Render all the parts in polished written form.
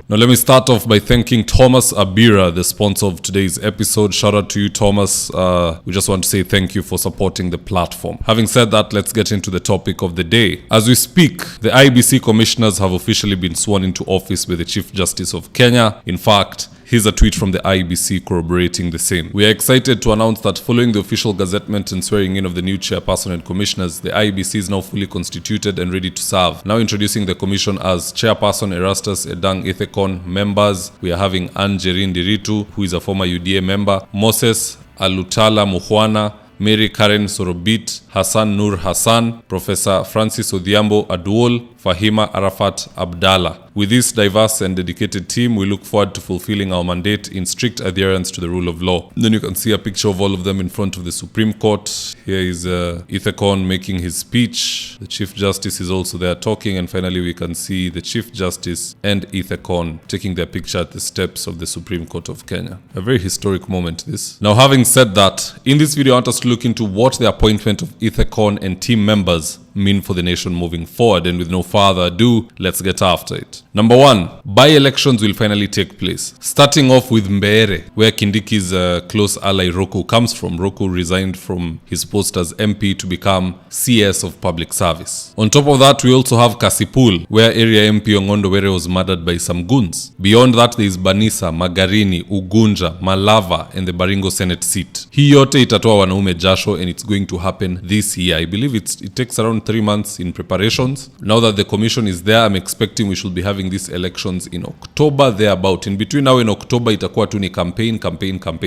Now let me start off by thanking Thomas Abira, the sponsor of today's episode. Shout out to you, Thomas. We just want to say thank you for supporting the platform. Having said that, let's get into the topic of the day. As we speak, the IEBC commissioners have officially been sworn into office by the Chief Justice of Kenya. In fact, here's a tweet from the IEBC corroborating the same. We are excited to announce that following the official gazettement and swearing in of the new chairperson and commissioners, the IEBC is now fully constituted and ready to serve. Now introducing the commission as Chairperson Erastus Edang Ithekon. Members, we are having Angerin Diritu, who is a former UDA member, Moses Alutala Muhwana, Mary Karen Sorobit, Hassan Nur Hassan, Professor Francis Odhiambo Aduol, Fahima Arafat Abdallah. With this diverse and dedicated team, we look forward to fulfilling our mandate in strict adherence to the rule of law. Then you can see a picture of all of them in front of the Supreme Court. Here is Ithekon making his speech. The Chief Justice is also there talking. And finally, we can see the Chief Justice and Ithekon taking their picture at the steps of the Supreme Court of Kenya. A very historic moment, this. Now, having said that, in this video, I want us to look into what the appointment of Ithekon and team members mean for the nation moving forward. And with no further ado, let's get after it. Number one, by-elections will finally take place. Starting off with Mbeere, where Kindiki's close ally Roku comes from. Roku resigned from his post as MP to become CS of Public Service. On top of that, we also have Kasipul, where area MP Ongondo Were was murdered by some goons. Beyond that, there is Banisa, Magarini, Ugunja, Malava, and the Baringo Senate seat. Hii yote itatoa wanaume jasho, and it's going to happen this year. I believe it takes around 3 months in preparations. Now that the commission is there, I'm expecting we should be having these elections in October, thereabout. In between now and October, itakuwa tu ni campaign.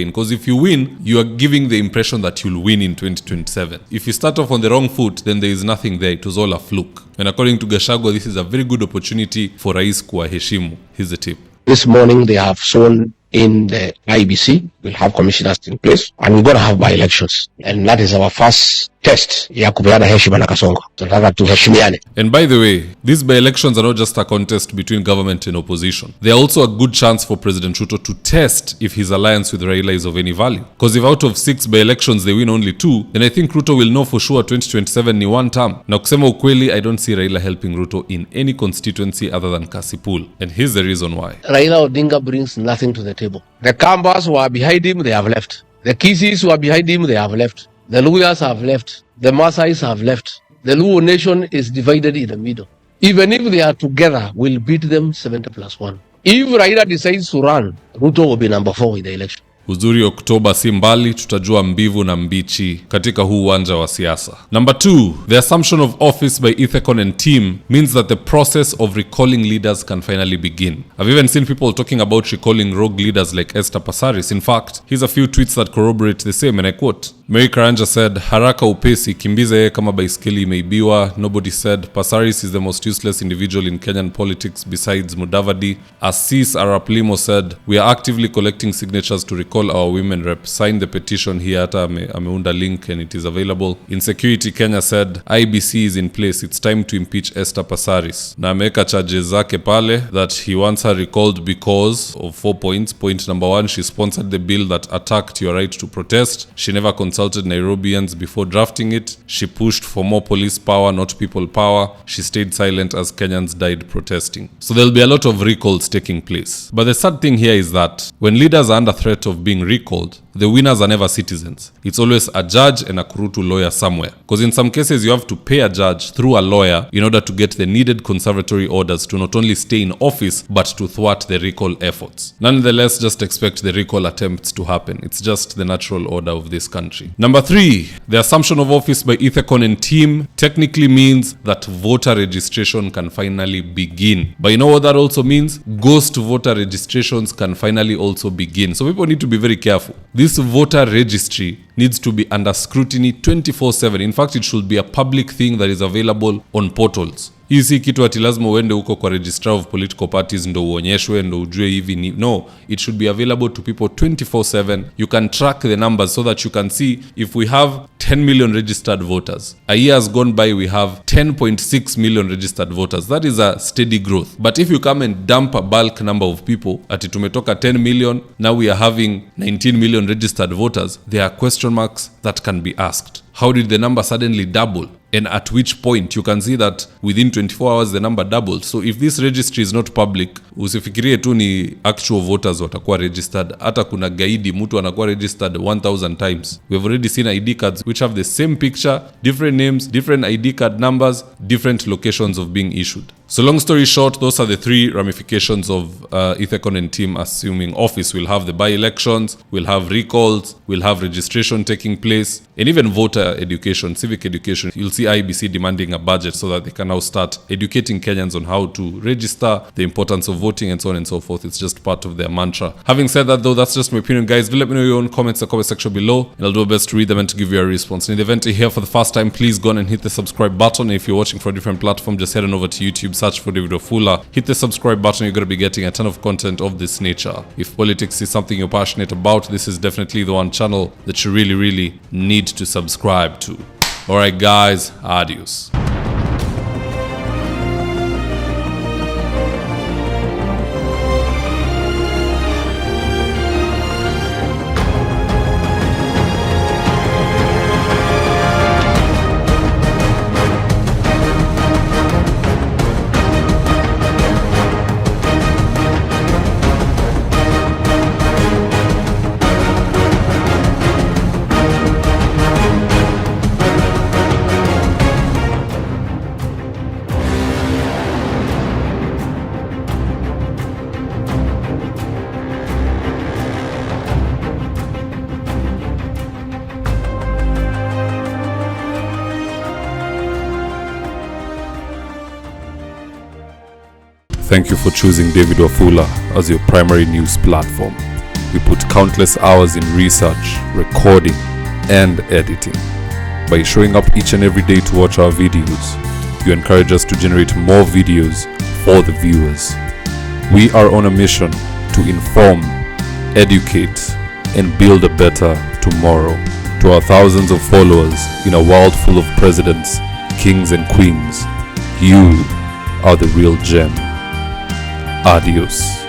Because if you win, you are giving the impression that you'll win in 2027. If you start off on the wrong foot, then there is nothing there. It was all a fluke. And according to Gachagua, this is a very good opportunity for Rais kuwaheshimu. Here's the tip. This morning, they have sworn in the IEBC. We'll have commissioners in place, and we're going to have by-elections. And that is our first test ya kupeana heshima na Kasongo. Tunataka tuheshimiane. And by the way, these by-elections are not just a contest between government and opposition. They are also a good chance for President Ruto to test if his alliance with Raila is of any value. Because if out of 6 by-elections they win only 2, then I think Ruto will know for sure 2027 ni one term. Na kusema ukweli, I don't see Raila helping Ruto in any constituency other than Kasipul. And here's the reason why. Raila Odinga brings nothing to the table. The Kambas who are behind him, they have left. The Kisis who are behind him, they have left. The Luyas have left. The Masais have left. The Luo nation is divided in the middle. Even if they are together, we'll beat them 70+1. If Raila decides to run, Ruto will be number 4 in the election. Uzuri Oktoba si mbali, tutajua mbivu na mbichi katika huu uwanja wa siasa. Number 2, the assumption of office by Ithekon and team means that the process of recalling leaders can finally begin. I've even seen people talking about recalling rogue leaders like Esther Passaris. In fact, here's a few tweets that corroborate the same, and I quote. Mary Karanja said, haraka upesi, kimbize kama baiskeli imeibiwa. Nobody said Passaris is the most useless individual in Kenyan politics besides Mudavadi. Assis Araplimo said, we are actively collecting signatures to recall our women rep. Sign the petition here. Hata ameunda link and it is available. Insecurity Kenya said, IBC is in place. It's time to impeach Esther Passaris. Na ameka charges zake pale that he wants her recalled because of 4 points. Point number 1, she sponsored the bill that attacked your right to protest. She never consulted Nairobians before drafting it. She pushed for more police power, not people power. She stayed silent as Kenyans died protesting. So there'll be a lot of recalls taking place. But the sad thing here is that when leaders are under threat of being recalled, the winners are never citizens. It's always a judge and a kurutu lawyer somewhere. Because in some cases, you have to pay a judge through a lawyer in order to get the needed conservatory orders to not only stay in office, but to thwart the recall efforts. Nonetheless, just expect the recall attempts to happen. It's just the natural order of this country. Number 3, the assumption of office by Ithekon and team technically means that voter registration can finally begin. But you know what that also means? Ghost voter registrations can finally also begin. So people need to be very careful. This voter registry needs to be under scrutiny 24/7. In fact, it should be a public thing that is available on portals. Hii si kitu ati lazima uende huko kwa registrar of political parties ndo uonyeshwe ndo ujue hivi ni. No, it should be available to people 24/7. You can track the numbers so that you can see if we have 10 million registered voters. A year has gone by, we have 10.6 million registered voters. That is a steady growth. But if you come and dump a bulk number of people, ati tumetoka 10 million, now we are having 19 million registered voters, there are question marks that can be asked. How did the number suddenly double? and at which point you can see that within 24 hours the number doubled. So if this registry is not public, usifikirie tu ni actual voters watakuwa registered. Hata kuna gaidi mtu anakuwa registered 1000 times. We have already seen ID cards which have the same picture, different names, different ID card numbers, different locations of being issued. So long story short, those are the three ramifications of Ithekon and team assuming office. We'll have the by-elections, we'll have recalls, we'll have registration taking place, and even voter education, civic education. You'll see IBC demanding a budget so that they can now start educating Kenyans on how to register, the importance of voting, and so on and so forth. It's just part of their mantra. Having said that though, that's just my opinion, guys. Do let me know your own comments in the comment section below, and I'll do my best to read them and to give you a response. In the event you're here for the first time, please go on and hit the subscribe button. If you're watching for a different platform, just head on over to YouTube, search for David Wafula, hit the subscribe button. You're going to be getting a ton of content of this nature. If politics is something you're passionate about, this is definitely the one channel that you really need to subscribe to. Alright guys, adios. Thank you for choosing David Wafula as your primary news platform. We put countless hours in research, recording, and editing. By showing up each and every day to watch our videos, you encourage us to generate more videos for the viewers. We are on a mission to inform, educate, and build a better tomorrow. To our thousands of followers in a world full of presidents, kings, and queens, you are the real gem. Adios.